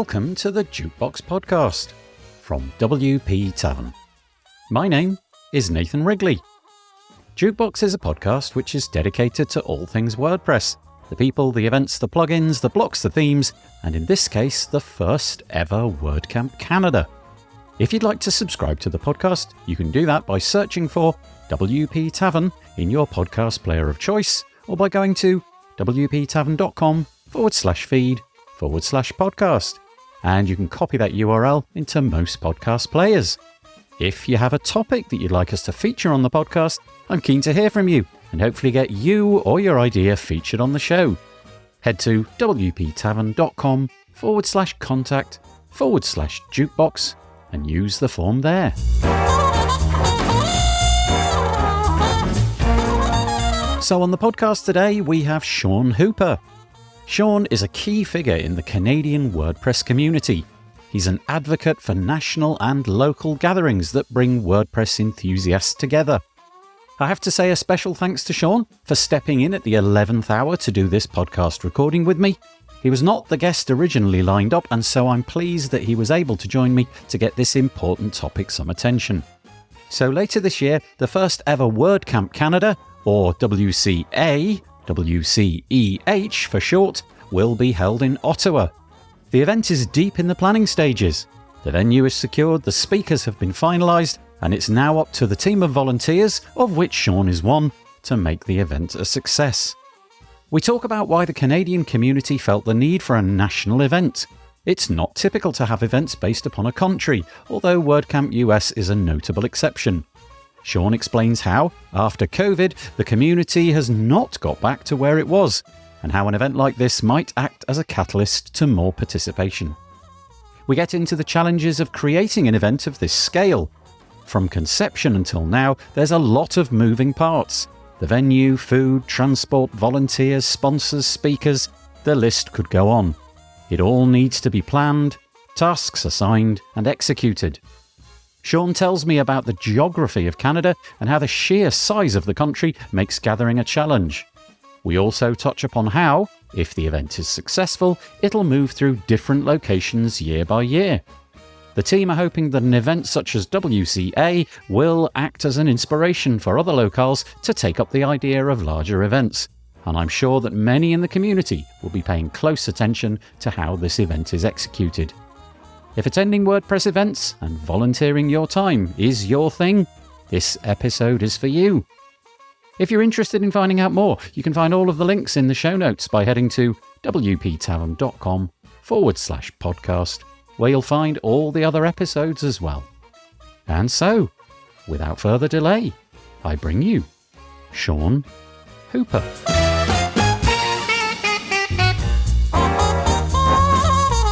welcome to the Jukebox Podcast from WP Tavern. My name is Nathan Wrigley. Jukebox is a podcast which is dedicated to all things WordPress, the people, the events, the plugins, the blocks, the themes, and in this case, the first ever WordCamp Canada. If you'd like to subscribe to the podcast, you can do that by searching for WP Tavern in your podcast player of choice, or by going to wptavern.com/feed/podcast. And you can copy that URL into most podcast players. If you have a topic that you'd like us to feature on the podcast, I'm keen to hear from you and hopefully get you or your idea featured on the show. Head to wptavern.com/contact/jukebox and use the form there. So on the podcast today, we have Shawn Hooper. Shawn is a key figure in the Canadian WordPress community. He's an advocate for national and local gatherings that bring WordPress enthusiasts together. I have to say a special thanks to Shawn for stepping in at the 11th hour to do this podcast recording with me. He was not the guest originally lined up, and so I'm pleased that he was able to join me to get this important topic some attention. So later this year, the first ever WordCamp Canada, or WCEH for short, will be held in Ottawa. The event is deep in the planning stages. The venue is secured, the speakers have been finalised, and it's now up to the team of volunteers, of which Shawn is one, to make the event a success. We talk about why the Canadian community felt the need for a national event. It's not typical to have events based upon a country, although WordCamp US is a notable exception. Shawn explains how, after COVID, the community has not got back to where it was, and how an event like this might act as a catalyst to more participation. We get into the challenges of creating an event of this scale. From conception until now, there's a lot of moving parts. The venue, food, transport, volunteers, sponsors, speakers, the list could go on. It all needs to be planned, tasks assigned, and executed. Shawn tells me about the geography of Canada and how the sheer size of the country makes gathering a challenge. We also touch upon how, if the event is successful, it'll move through different locations year by year. The team are hoping that an event such as WCA will act as an inspiration for other locales to take up the idea of larger events, and I'm sure that many in the community will be paying close attention to how this event is executed. If attending WordPress events and volunteering your time is your thing, this episode is for you. If you're interested in finding out more, you can find all of the links in the show notes by heading to wptavern.com/podcast, where you'll find all the other episodes as well. And so, without further delay, I bring you Shawn Hooper.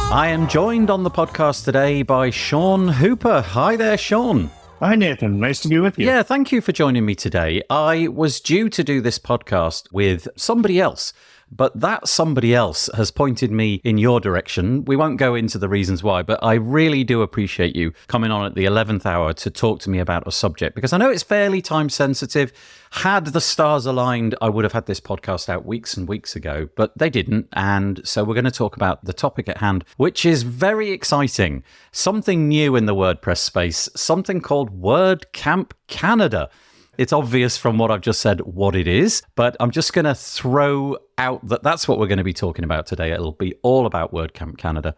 I am joined on the podcast today by Shawn Hooper. Hi there, Shawn. Hi, Nathan. Nice to be with you. Yeah, thank you for joining me today. I was due to do this podcast with somebody else, but that somebody else has pointed me in your direction. We won't go into the reasons why, but I really do appreciate you coming on at the 11th hour to talk to me about a subject, because I know it's fairly time sensitive. Had the stars aligned, I would have had this podcast out weeks and weeks ago, but they didn't. And so we're going to talk about the topic at hand, which is very exciting. Something new in the WordPress space, something called WordCamp Canada. It's obvious from what I've just said what it is, but I'm just going to throw out that that's what we're going to be talking about today. It'll be all about WordCamp Canada.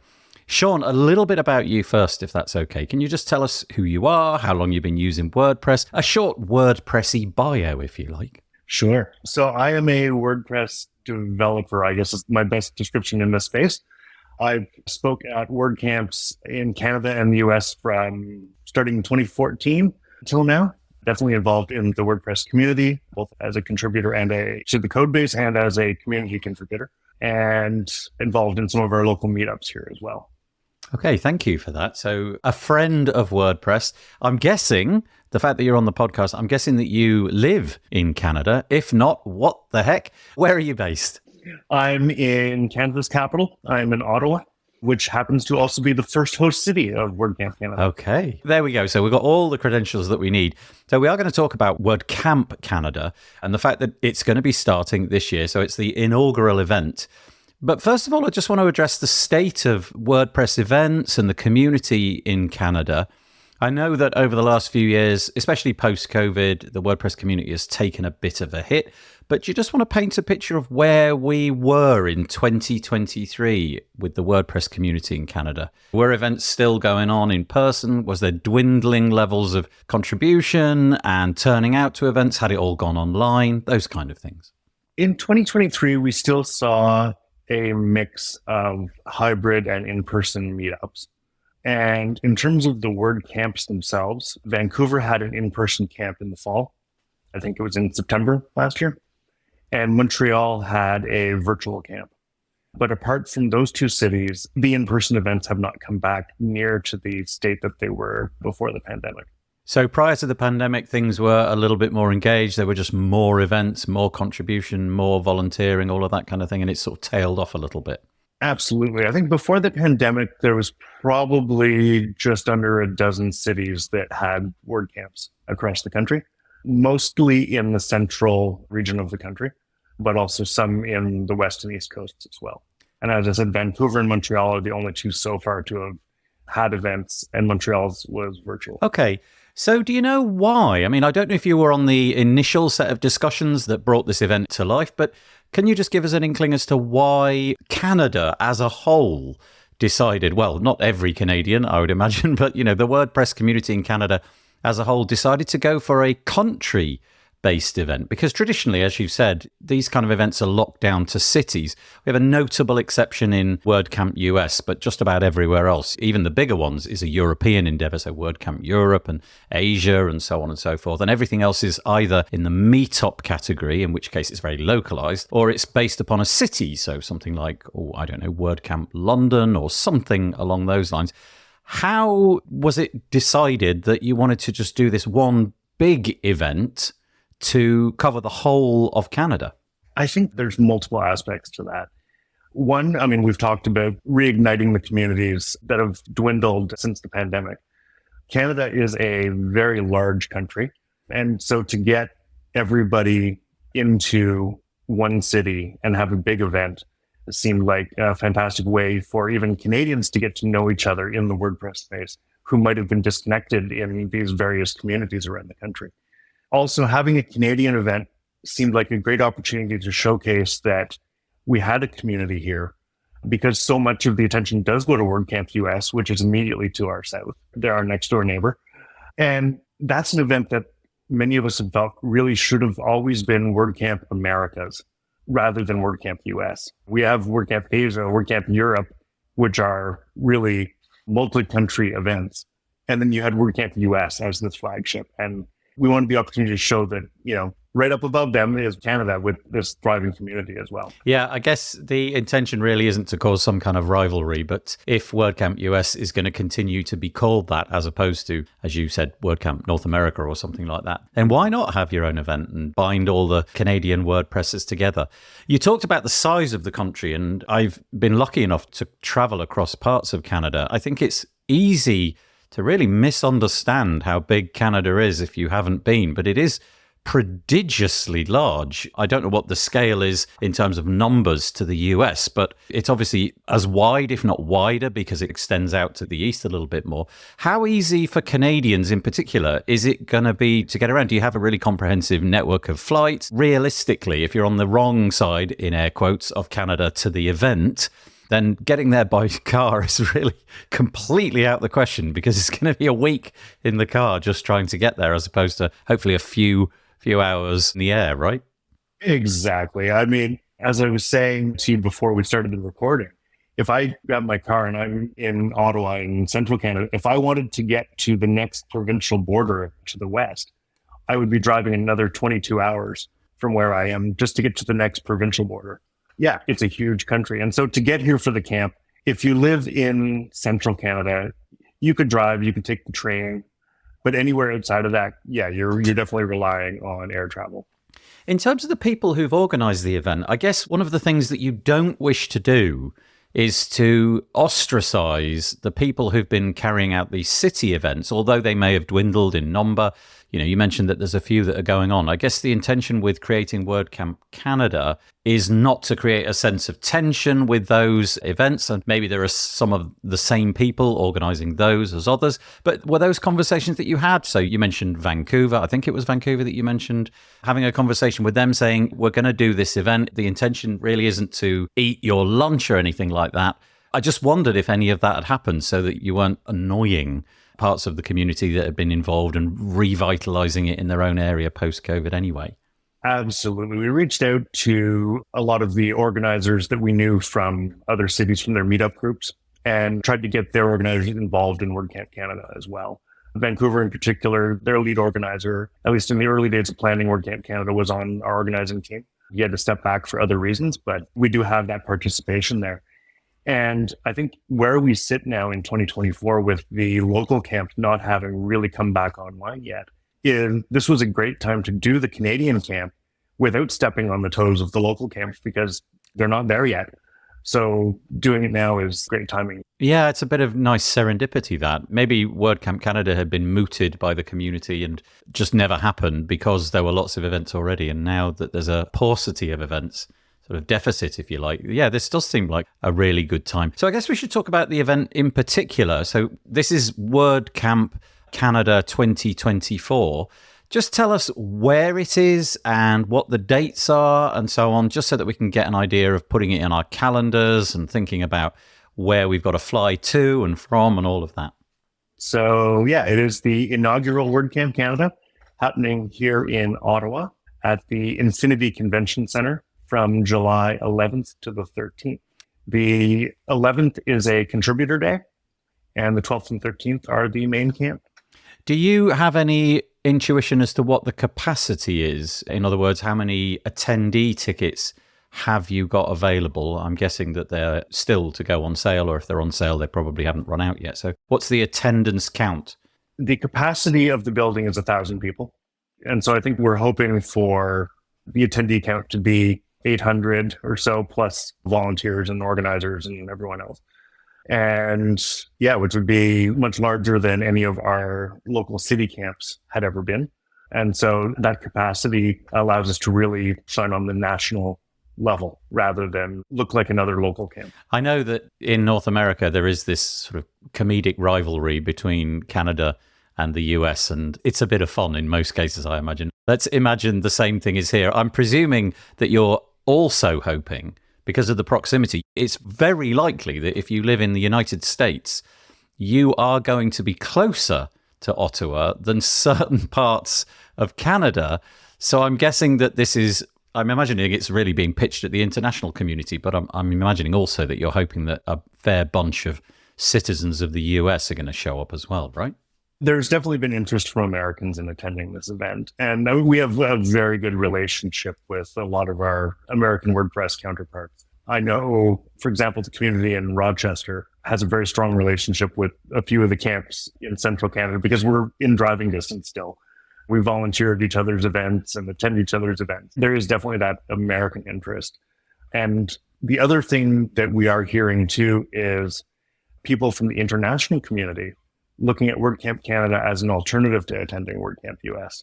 Shawn, a little bit about you first, if that's okay. Can you just tell us who you are, how long you've been using WordPress, a short WordPressy bio, if you like? Sure. So I am a WordPress developer, I guess is my best description in this space. I spoke at WordCamps in Canada and the US from starting in 2014 until now. Definitely involved in the WordPress community, both as a contributor and to the code base and as a community contributor, and involved in some of our local meetups here as well. Okay, thank you for that. So a friend of WordPress. I'm guessing, the fact that you're on the podcast, I'm guessing that you live in Canada. If not, what the heck? Where are you based? I'm in Canada's capital. I'm in Ottawa, which happens to also be the first host city of WordCamp Canada. Okay, there we go. So we've got all the credentials that we need. So we are going to talk about WordCamp Canada and the fact that it's going to be starting this year. So it's the inaugural event. But first of all, I just want to address the state of WordPress events and the community in Canada. I know that over the last few years, especially post-COVID, the WordPress community has taken a bit of a hit. But do you just want to paint a picture of where we were in 2023 with the WordPress community in Canada? Were events still going on in person? Was there dwindling levels of contribution and turning out to events? Had it all gone online? Those kind of things. In 2023, we still saw a mix of hybrid and in-person meetups. And in terms of the WordCamps themselves, Vancouver had an in-person camp in the fall. I think it was in September last year. And Montreal had a virtual camp. But apart from those two cities, the in-person events have not come back near to the state that they were before the pandemic. So prior to the pandemic, things were a little bit more engaged. There were just more events, more contribution, more volunteering, all of that kind of thing. And it sort of tailed off a little bit. Absolutely. I think before the pandemic, there was probably just under a dozen cities that had WordCamps across the country, mostly in the central region of the country, but also some in the west and east coasts as well. And as I said, Vancouver and Montreal are the only two so far to have had events, and Montreal's was virtual. Okay. So do you know why? I mean, I don't know if you were on the initial set of discussions that brought this event to life, but can you just give us an inkling as to why Canada as a whole decided, well, not every Canadian, I would imagine, but, the WordPress community in Canada as a whole decided to go for a country-based event? Because traditionally, as you've said, these kind of events are locked down to cities. We have a notable exception in WordCamp US, but just about everywhere else, even the bigger ones, is a European endeavor. So WordCamp Europe and Asia and so on and so forth. And everything else is either in the meetup category, in which case it's very localized, or it's based upon a city. So something like, WordCamp London or something along those lines. How was it decided that you wanted to just do this one big event to cover the whole of Canada? I think there's multiple aspects to that. One, we've talked about reigniting the communities that have dwindled since the pandemic. Canada is a very large country. And so to get everybody into one city and have a big event seemed like a fantastic way for even Canadians to get to know each other in the WordPress space who might have been disconnected in these various communities around the country. Also, having a Canadian event seemed like a great opportunity to showcase that we had a community here, because so much of the attention does go to WordCamp US, which is immediately to our south. They're our next door neighbor. And that's an event that many of us have felt really should have always been WordCamp Americas rather than WordCamp US. We have WordCamp Asia, WordCamp Europe, which are really multi-country events. And then you had WordCamp US as this flagship. And we wanted the opportunity to show that, right up above them is Canada with this thriving community as well. Yeah, I guess the intention really isn't to cause some kind of rivalry, but if WordCamp US is going to continue to be called that, as opposed to, as you said, WordCamp North America or something like that, then why not have your own event and bind all the Canadian WordPressers together? You talked about the size of the country, and I've been lucky enough to travel across parts of Canada. I think it's easy to really misunderstand how big Canada is if you haven't been, but it is prodigiously large. I don't know what the scale is in terms of numbers to the US, but it's obviously as wide, if not wider, because it extends out to the east a little bit more. How easy for Canadians in particular is it going to be to get around? Do you have a really comprehensive network of flights? Realistically, if you're on the wrong side, in air quotes, of Canada to the event, then getting there by car is really completely out of the question, because it's going to be a week in the car just trying to get there, as opposed to hopefully a few hours in the air, right? Exactly. As I was saying to you before we started the recording, if I grab my car and I'm in Ottawa in central Canada, if I wanted to get to the next provincial border to the west, I would be driving another 22 hours from where I am just to get to the next provincial border. Yeah, it's a huge country. And so to get here for the camp, if you live in central Canada, you could drive, you could take the train, but anywhere outside of that, yeah, you're definitely relying on air travel. In terms of the people who've organized the event, I guess one of the things that you don't wish to do is to ostracize the people who've been carrying out these city events, although they may have dwindled in number. You mentioned that there's a few that are going on. I guess the intention with creating WordCamp Canada is not to create a sense of tension with those events, and maybe there are some of the same people organising those as others. But were those conversations that you had? So you mentioned Vancouver. I think it was Vancouver that you mentioned, having a conversation with them saying, we're going to do this event. The intention really isn't to eat your lunch or anything like that. I just wondered if any of that had happened so that you weren't annoying parts of the community that had been involved and revitalising it in their own area post-COVID anyway. Absolutely. We reached out to a lot of the organizers that we knew from other cities from their meetup groups and tried to get their organizers involved in WordCamp Canada as well. Vancouver in particular, their lead organizer, at least in the early days of planning WordCamp Canada, was on our organizing team. He had to step back for other reasons, but we do have that participation there. And I think where we sit now in 2024 with the local camp not having really come back online yet, is this was a great time to do the Canadian camp without stepping on the toes of the local camps because they're not there yet. So doing it now is great timing. Yeah, it's a bit of nice serendipity that maybe WordCamp Canada had been mooted by the community and just never happened because there were lots of events already. And now that there's a paucity of events, sort of deficit, if you like. Yeah, this does seem like a really good time. So I guess we should talk about the event in particular. So this is WordCamp Canada 2024. Just tell us where it is and what the dates are and so on, just so that we can get an idea of putting it in our calendars and thinking about where we've got to fly to and from and all of that. So yeah, it is the inaugural WordCamp Canada happening here in Ottawa at the Infinity Convention Centre from July 11th to the 13th. The 11th is a contributor day, and the 12th and 13th are the main camp. Do you have any intuition as to what the capacity is? In other words, how many attendee tickets have you got available? I'm guessing that they're still to go on sale, or if they're on sale, they probably haven't run out yet. So what's the attendance count? The capacity of the building is 1,000 people. And so I think we're hoping for the attendee count to be 800 or so, plus volunteers and organizers and everyone else. And yeah, which would be much larger than any of our local city camps had ever been. And so that capacity allows us to really shine on the national level rather than look like another local camp. I know that in North America, there is this sort of comedic rivalry between Canada and the US, and it's a bit of fun in most cases, I imagine. Let's imagine the same thing is here. I'm presuming that you're also hoping, because of the proximity, it's very likely that if you live in the United States, you are going to be closer to Ottawa than certain parts of Canada. So I'm guessing that I'm imagining it's really being pitched at the international community, but I'm imagining also that you're hoping that a fair bunch of citizens of the US are going to show up as well, right? There's definitely been interest from Americans in attending this event. And we have a very good relationship with a lot of our American WordPress counterparts. I know, for example, the community in Rochester has a very strong relationship with a few of the camps in central Canada because we're in driving distance still. We volunteer at each other's events and attend each other's events. There is definitely that American interest. And the other thing that we are hearing too is people from the international community looking at WordCamp Canada as an alternative to attending WordCamp US.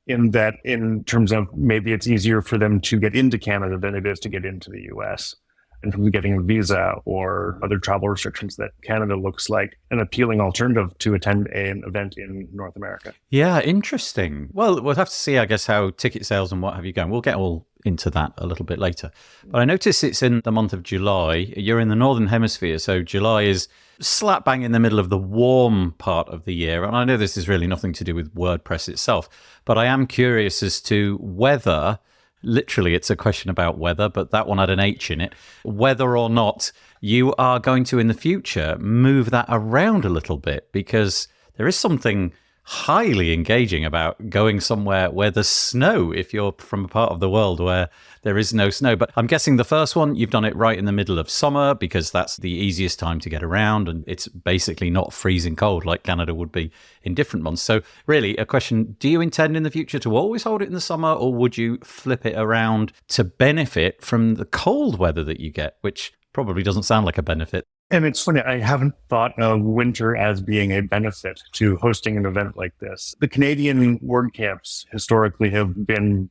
In that, in terms of maybe it's easier for them to get into Canada than it is to get into the US, in terms of getting a visa or other travel restrictions, that Canada looks like an appealing alternative to attend an event in North America. Yeah, interesting. Well, we'll have to see, I guess, how ticket sales and what have you going. We'll get all into that a little bit later. But I notice it's in the month of July. You're in the Northern Hemisphere, so July is slap bang in the middle of the warm part of the year. And I know this is really nothing to do with WordPress itself, but I am curious as to whether, literally it's a question about weather, but that one had an H in it, whether or not you are going to, in the future, move that around a little bit, because there is something highly engaging about going somewhere where there's snow if you're from a part of the world where there is no snow. But I'm guessing the first one, you've done it right in the middle of summer because that's the easiest time to get around and it's basically not freezing cold like Canada would be in different months. So really a question, do you intend in the future to always hold it in the summer, or would you flip it around to benefit from the cold weather that you get, which probably doesn't sound like a benefit? And it's funny, I haven't thought of winter as being a benefit to hosting an event like this. The Canadian WordCamps historically have been,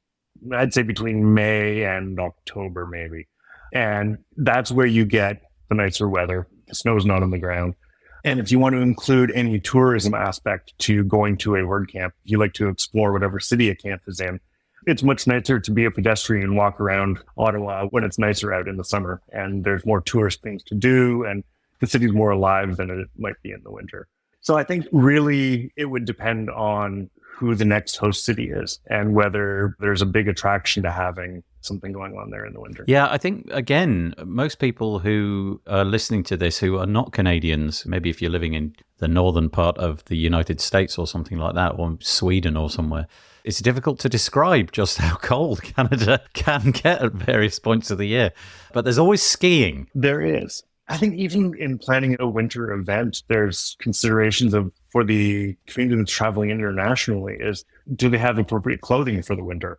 I'd say, between May and October, maybe. And that's where you get the nicer weather. The snow's not on the ground. And if you want to include any tourism aspect to going to a WordCamp, you like to explore whatever city a camp is in, it's much nicer to be a pedestrian and walk around Ottawa when it's nicer out in the summer and there's more tourist things to do and the city's more alive than it might be in the winter. So I think really it would depend on who the next host city is and whether there's a big attraction to having something going on there in the winter. Yeah, I think, again, most people who are listening to this who are not Canadians, maybe if you're living in the northern part of the United States or something like that, or Sweden or somewhere, it's difficult to describe just how cold Canada can get at various points of the year. But there's always skiing. There is. I think even in planning a winter event, there's considerations of for the community that's traveling internationally is, do they have appropriate clothing for the winter?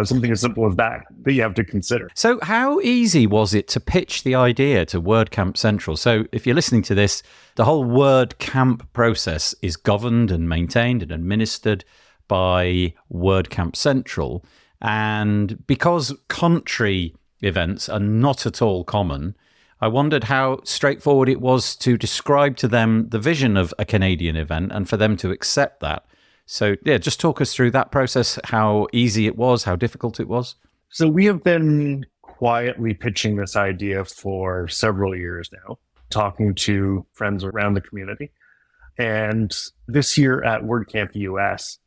Something as simple as that you have to consider. So how easy was it to pitch the idea to WordCamp Central? So if you're listening to this, the whole WordCamp process is governed and maintained and administered by WordCamp Central. And because country events are not at all common, I wondered how straightforward it was to describe to them the vision of a Canadian event and for them to accept that. So, yeah, just talk us through that process, how easy it was, how difficult it was. So we have been quietly pitching this idea for several years now, talking to friends around the community. And this year at WordCamp US,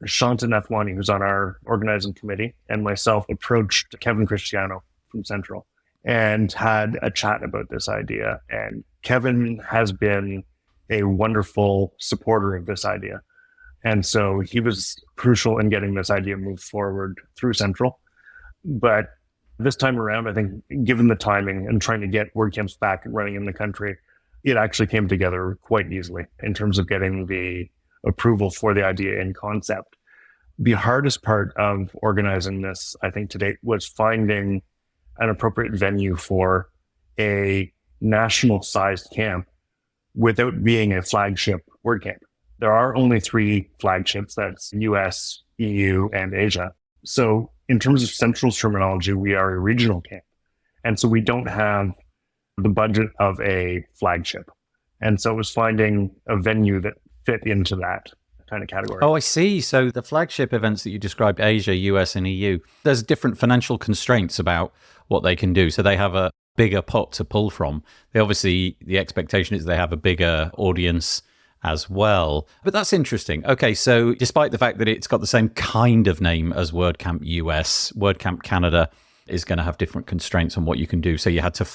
Shawn, who's on our organizing committee, and myself approached Kevin Cristiano from Central and had a chat about this idea. And Kevin has been a wonderful supporter of this idea. And so he was crucial in getting this idea moved forward through Central. But this time around, I think, given the timing and trying to get WordCamps back and running in the country, it actually came together quite easily in terms of getting the approval for the idea in concept. The hardest part of organizing this, I think, to date was finding an appropriate venue for a national-sized camp without being a flagship WordCamp. There are only 3 flagships, that's US, EU, and Asia. So in terms of Central's terminology, we are a regional camp. And so we don't have the budget of a flagship. And so it was finding a venue that fit into that kind of category. Oh, I see. So the flagship events that you described, Asia, US, and EU, there's different financial constraints about what they can do. So they have a bigger pot to pull from. The expectation is they have a bigger audience as well. But that's interesting. Okay, so despite the fact that it's got the same kind of name as WordCamp US, WordCamp Canada is going to have different constraints on what you can do. So you had to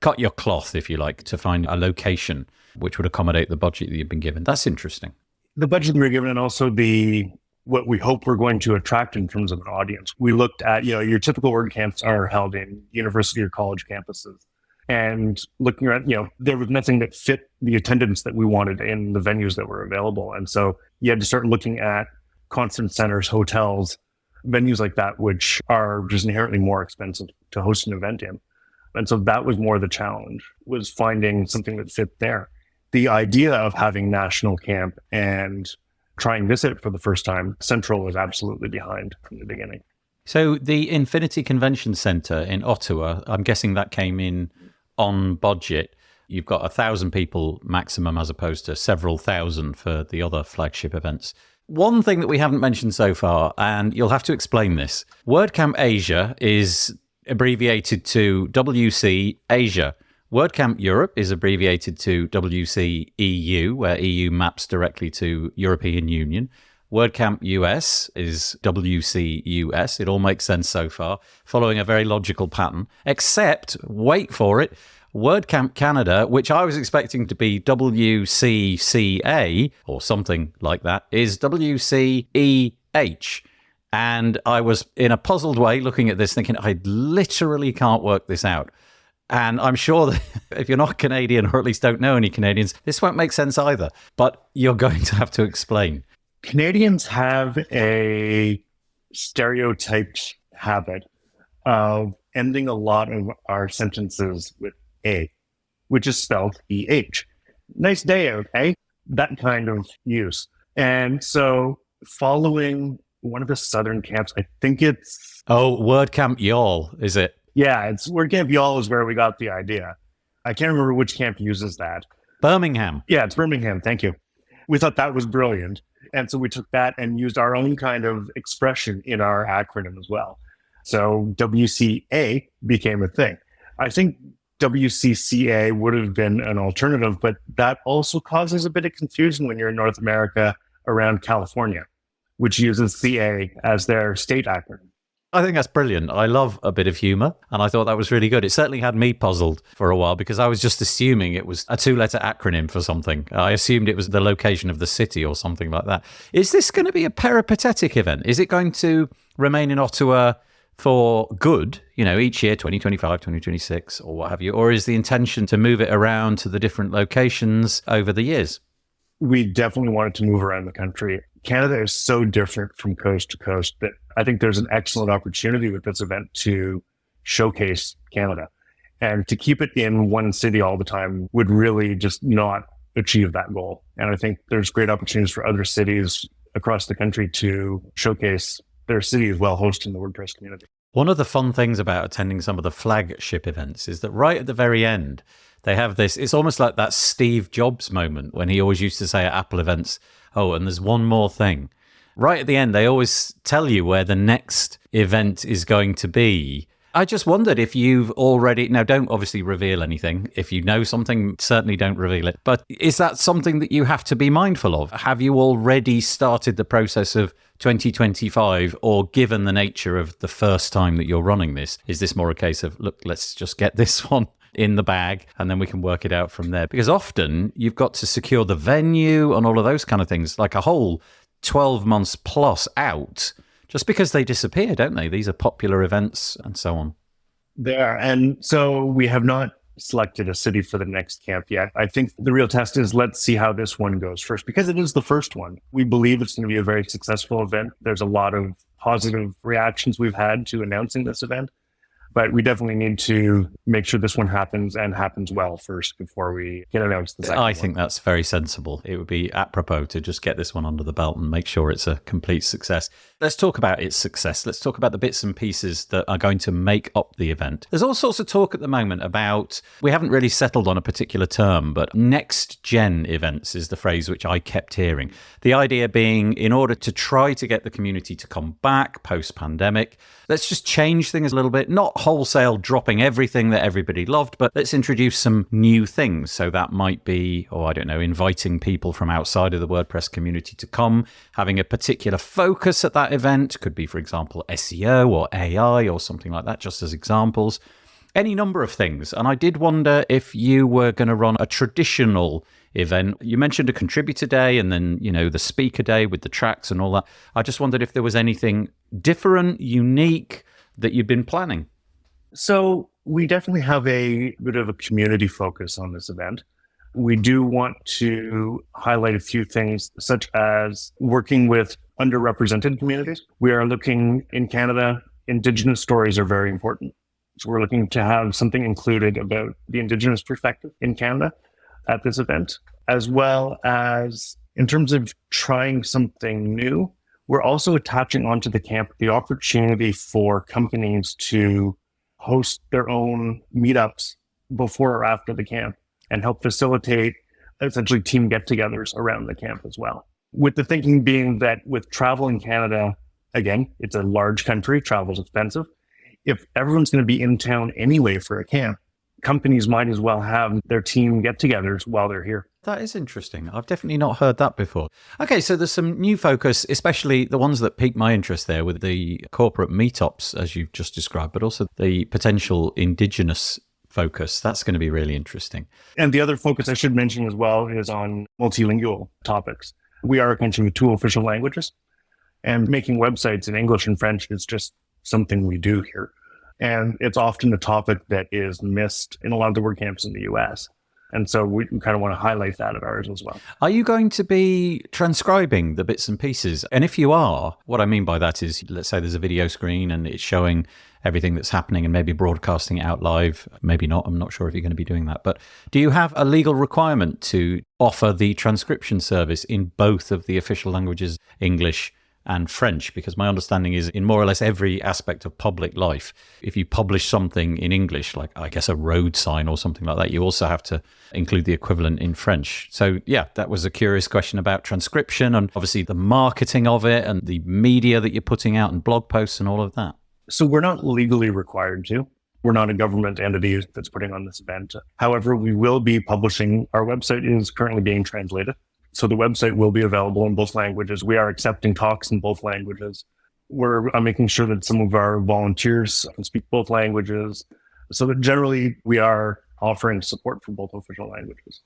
cut your cloth, if you like, to find a location which would accommodate the budget that you've been given. That's interesting. The budget we were given, and also what we hope we're going to attract in terms of an audience. We looked at, your typical WordCamps are held in university or college campuses. And looking at, there was nothing that fit the attendance that we wanted in the venues that were available. And so you had to start looking at conference centers, hotels, venues like that, which are just inherently more expensive to host an event in. And so that was more the challenge, was finding something that fit there. The idea of having national camp and trying this out for the first time, Central was absolutely behind from the beginning. So the Infinity Convention Centre in Ottawa, I'm guessing that came in on budget. You've got 1,000 people maximum as opposed to several thousand for the other flagship events. One thing that we haven't mentioned so far, and you'll have to explain this, WordCamp Asia is abbreviated to WC Asia. WordCamp Europe is abbreviated to WCEU, where EU maps directly to European Union. WordCamp US is WCUS. It all makes sense so far, following a very logical pattern, except, wait for it, WordCamp Canada, which I was expecting to be WCCA or something like that, is WCEH. And I was in a puzzled way looking at this thinking, I literally can't work this out. And I'm sure that if you're not Canadian, or at least don't know any Canadians, this won't make sense either. But you're going to have to explain. Canadians have a stereotyped habit of ending a lot of our sentences with a. which is spelled EH. Nice day out, eh? That kind of use. And so following one of the southern camps, I think it's... Oh, WordCamp Y'all, is it? Yeah, it's WordCamp Y'all is where we got the idea. I can't remember which camp uses that. Birmingham. Yeah, it's Birmingham. Thank you. We thought that was brilliant. And so we took that and used our own kind of expression in our acronym as well. So WCA became a thing. I think WCCA would have been an alternative, but that also causes a bit of confusion when you're in North America around California, which uses CA as their state acronym. I think that's brilliant. I love a bit of humor, and I thought that was really good. It certainly had me puzzled for a while because I was just assuming it was a 2-letter acronym for something. I assumed it was the location of the city or something like that. Is this going to be a peripatetic event? Is it going to remain in Ottawa for good, each year, 2025, 2026, or what have you? Or is the intention to move it around to the different locations over the years? We definitely wanted to move around the country. Canada is so different from coast to coast that I think there's an excellent opportunity with this event to showcase Canada. And to keep it in one city all the time would really just not achieve that goal. And I think there's great opportunities for other cities across the country to showcase their city as well, hosting the WordPress community. One of the fun things about attending some of the flagship events is that right at the very end, they have this, it's almost like that Steve Jobs moment when he always used to say at Apple events, oh, and there's one more thing. Right at the end, they always tell you where the next event is going to be. I just wondered if you've already, now don't obviously reveal anything. If you know something, certainly don't reveal it. But is that something that you have to be mindful of? Have you already started the process of 2025, or given the nature of the first time that you're running this, is this more a case of, look, let's just get this one in the bag and then we can work it out from there? Because often you've got to secure the venue and all of those kind of things, like a whole 12 months plus out, just because they disappear, don't they? These are popular events and so on. They are. And so we have not selected a city for the next camp yet. I think the real test is let's see how this one goes first, because it is the first one. We believe it's going to be a very successful event. There's a lot of positive reactions we've had to announcing this event. But we definitely need to make sure this one happens and happens well first before we get announced the second one. I think that's very sensible. It would be apropos to just get this one under the belt and make sure it's a complete success. Let's talk about its success. Let's talk about the bits and pieces that are going to make up the event. There's all sorts of talk at the moment about, we haven't really settled on a particular term, but next-gen events is the phrase which I kept hearing. The idea being, in order to try to get the community to come back post-pandemic, let's just change things a little bit, not wholesale dropping everything that everybody loved, but let's introduce some new things. So that might be, inviting people from outside of the WordPress community to come, having a particular focus at that event. Could be, for example, SEO or AI or something like that, just as examples. Any number of things. And I did wonder if you were going to run a traditional event. You mentioned a contributor day and then, the speaker day with the tracks and all that. I just wondered if there was anything different, unique that you've been planning. So we definitely have a bit of a community focus on this event. We do want to highlight a few things, such as working with underrepresented communities. We are looking in Canada, Indigenous stories are very important. So we're looking to have something included about the Indigenous perspective in Canada at this event, as well as in terms of trying something new. We're also attaching onto the camp the opportunity for companies to host their own meetups before or after the camp and help facilitate essentially team get-togethers around the camp as well. With the thinking being that with travel in Canada, again, it's a large country, travel's expensive. If everyone's going to be in town anyway for a camp, companies might as well have their team get-togethers while they're here. That is interesting. I've definitely not heard that before. Okay, so there's some new focus, especially the ones that piqued my interest there with the corporate meetups, as you've just described, but also the potential Indigenous focus. That's going to be really interesting. And the other focus I should mention as well is on multilingual topics. We are a country with 2 official languages, and making websites in English and French is just something we do here. And it's often a topic that is missed in a lot of the WordCamps in the US. And so we kind of want to highlight that at ours as well. Are you going to be transcribing the bits and pieces? And if you are, what I mean by that is, let's say there's a video screen and it's showing everything that's happening and maybe broadcasting it out live. Maybe not. I'm not sure if you're going to be doing that. But do you have a legal requirement to offer the transcription service in both of the official languages, English and French? Because my understanding is in more or less every aspect of public life, if you publish something in English, like I guess a road sign or something like that, you also have to include the equivalent in French. So yeah, that was a curious question about transcription and obviously the marketing of it and the media that you're putting out and blog posts and all of that. So we're not legally required to. We're not a government entity that's putting on this event. However, we will be publishing. Our website is currently being translated. So the website will be available in both languages. We are accepting talks in both languages. We're making sure that some of our volunteers can speak both languages. So that generally we are offering support for both official languages.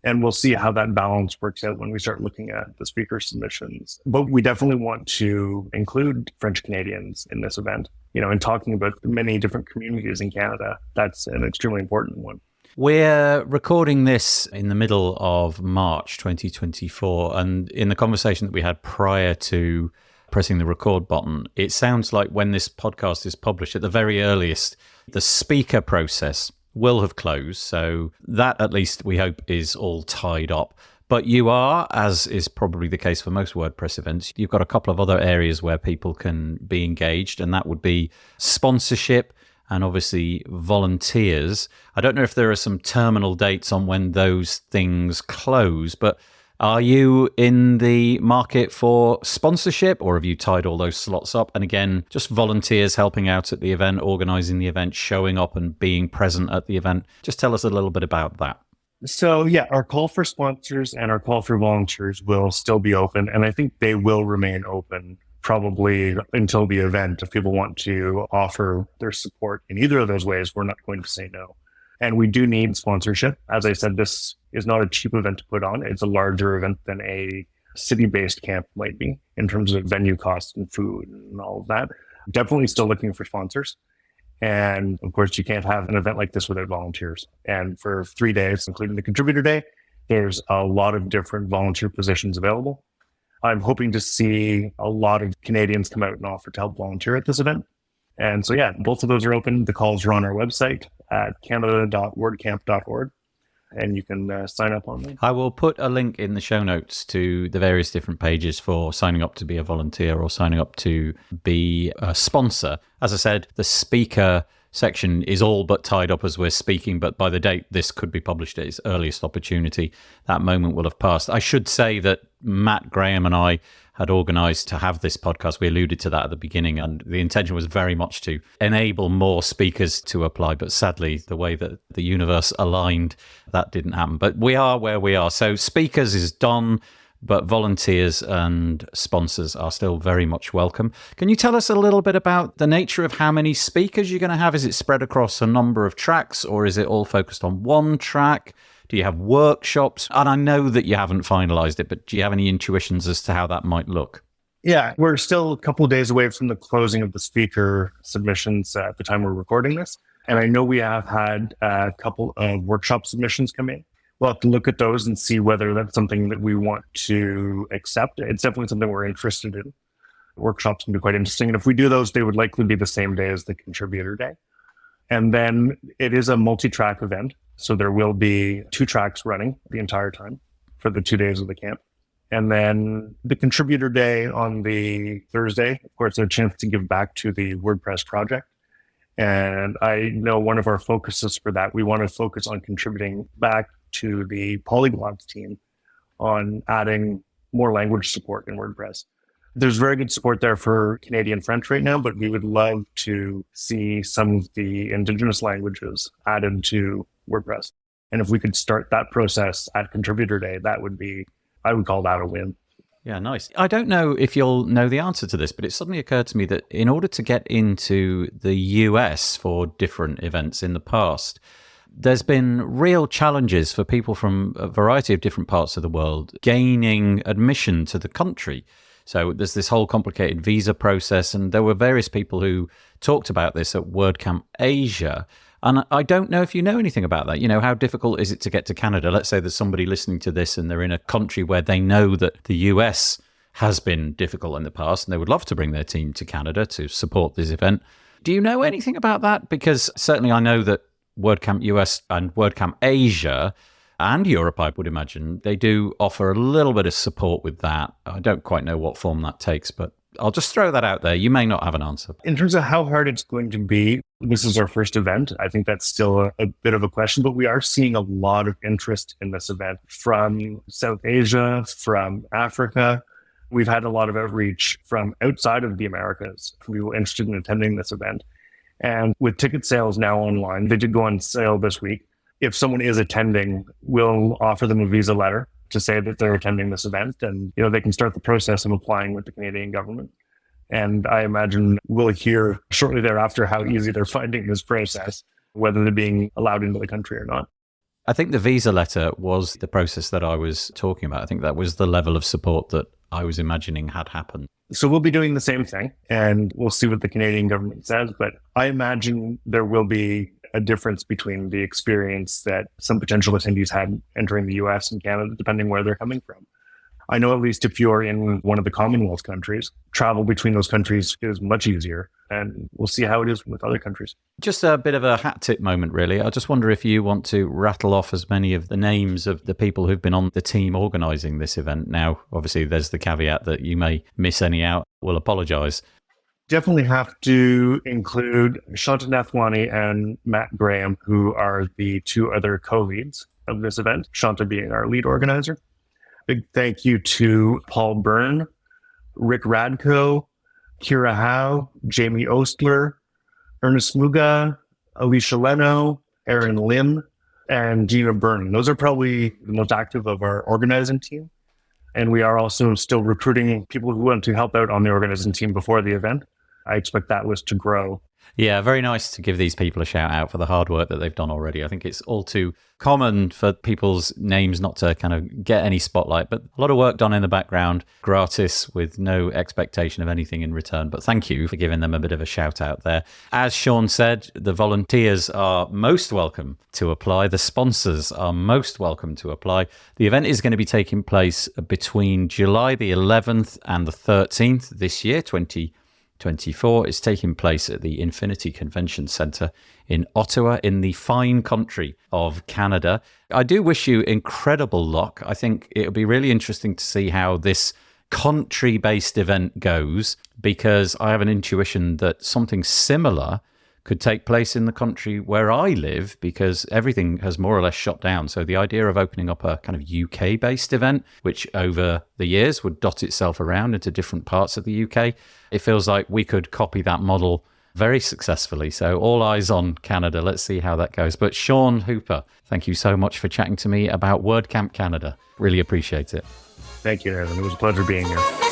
And we'll see how that balance works out when we start looking at the speaker submissions. But we definitely want to include French Canadians in this event. And talking about many different communities in Canada, that's an extremely important one. We're recording this in the middle of March 2024, and in the conversation that we had prior to pressing the record button, it sounds like when this podcast is published, at the very earliest, the speaker process will have closed. So that, at least, we hope is all tied up. But you are, as is probably the case for most WordPress events, you've got a couple of other areas where people can be engaged, and that would be sponsorship and obviously volunteers. I don't know if there are some terminal dates on when those things close, but are you in the market for sponsorship, or have you tied all those slots up? And again, just volunteers helping out at the event, organizing the event, showing up and being present at the event. Just tell us a little bit about that. So yeah, our call for sponsors and our call for volunteers will still be open. And I think they will remain open probably until the event. If people want to offer their support in either of those ways, we're not going to say no. And we do need sponsorship. As I said, this is not a cheap event to put on. It's a larger event than a city-based camp might be in terms of venue costs and food and all of that. Definitely still looking for sponsors. And of course, you can't have an event like this without volunteers. And for 3 days, including the contributor day, there's a lot of different volunteer positions available. I'm hoping to see a lot of Canadians come out and offer to help volunteer at this event. And so, yeah, both of those are open. The calls are on our website at canada.wordcamp.org, and you can sign up online. I will put a link in the show notes to the various different pages for signing up to be a volunteer or signing up to be a sponsor. As I said, the speaker section is all but tied up as we're speaking, but by the date this could be published at its earliest opportunity, that moment will have passed. I should say that Matt Graham and I had organised to have this podcast. We alluded to that at the beginning, and the intention was very much to enable more speakers to apply, but sadly, the way that the universe aligned, that didn't happen. But we are where we are. So speakers is done, but volunteers and sponsors are still very much welcome. Can you tell us a little bit about the nature of how many speakers you're going to have? Is it spread across a number of tracks, or is it all focused on one track? Do you have workshops? And I know that you haven't finalized it, but do you have any intuitions as to how that might look? Yeah, we're still a couple of days away from the closing of the speaker submissions at the time we're recording this. And I know we have had a couple of workshop submissions come in. We'll have to look at those and see whether that's something that we want to accept. It's definitely something we're interested in. Workshops can be quite interesting. And if we do those, they would likely be the same day as the contributor day. And then it is a multi-track event. So there will be 2 tracks running the entire time for the 2 days of the camp. And then the contributor day on the Thursday, of course, a chance to give back to the WordPress project. And I know one of our focuses for that, we want to focus on contributing back to the Polyglots team on adding more language support in WordPress. There's very good support there for Canadian French right now, but we would love to see some of the Indigenous languages added to WordPress. And if we could start that process at Contributor Day, that would be, I would call that a win. Yeah, nice. I don't know if you'll know the answer to this, but it suddenly occurred to me that in order to get into the US for different events in the past, there's been real challenges for people from a variety of different parts of the world gaining admission to the country. So there's this whole complicated visa process, and there were various people who talked about this at WordCamp Asia. And I don't know if you know anything about that. How difficult is it to get to Canada? Let's say there's somebody listening to this and they're in a country where they know that the US has been difficult in the past and they would love to bring their team to Canada to support this event. Do you know anything about that? Because certainly I know that WordCamp US and WordCamp Asia and Europe, I would imagine, they do offer a little bit of support with that. I don't quite know what form that takes, but I'll just throw that out there. You may not have an answer. In terms of how hard it's going to be, this is our first event. I think that's still a bit of a question, but we are seeing a lot of interest in this event from South Asia, from Africa. We've had a lot of outreach from outside of the Americas, from people interested in attending this event. And with ticket sales now online, they did go on sale this week. If someone is attending, we'll offer them a visa letter to say that they're attending this event, and they can start the process of applying with the Canadian government. And I imagine we'll hear shortly thereafter how easy they're finding this process, whether they're being allowed into the country or not. I think the visa letter was the process that I was talking about. I think that was the level of support that I was imagining had happened. So we'll be doing the same thing, and we'll see what the Canadian government says. But I imagine there will be a difference between the experience that some potential attendees had entering the US and Canada, depending where they're coming from. I know at least if you're in one of the Commonwealth countries, travel between those countries is much easier, and we'll see how it is with other countries. Just a bit of a hat tip moment, really. I just wonder if you want to rattle off as many of the names of the people who've been on the team organising this event. Now, obviously, there's the caveat that you may miss any out. We'll apologise. Definitely have to include Shanta Nathwani and Matt Graham, who are the two other co-leads of this event, Shanta being our lead organizer. Big thank you to Paul Byrne, Rick Radko, Kira Howe, Jamie Ostler, Ernest Muga, Alicia Leno, Aaron Lim, and Gina Byrne. Those are probably the most active of our organizing team. And we are also still recruiting people who want to help out on the organizing team before the event. I expect that list to grow. Yeah, very nice to give these people a shout out for the hard work that they've done already. I think it's all too common for people's names not to kind of get any spotlight, but a lot of work done in the background, gratis, with no expectation of anything in return. But thank you for giving them a bit of a shout out there. As Shawn said, the volunteers are most welcome to apply. The sponsors are most welcome to apply. The event is going to be taking place between July the 11th and the 13th this year, 2024. Is taking place at the Infinity Convention Centre in Ottawa in the fine country of Canada. I do wish you incredible luck. I think it'll be really interesting to see how this country-based event goes, because I have an intuition that something similar could take place in the country where I live, because everything has more or less shut down. So the idea of opening up a kind of UK-based event, which over the years would dot itself around into different parts of the UK, it feels like we could copy that model very successfully. So all eyes on Canada. Let's see how that goes. But Shawn Hooper, thank you so much for chatting to me about WordCamp Canada. Really appreciate it. Thank you, Aaron. It was a pleasure being here.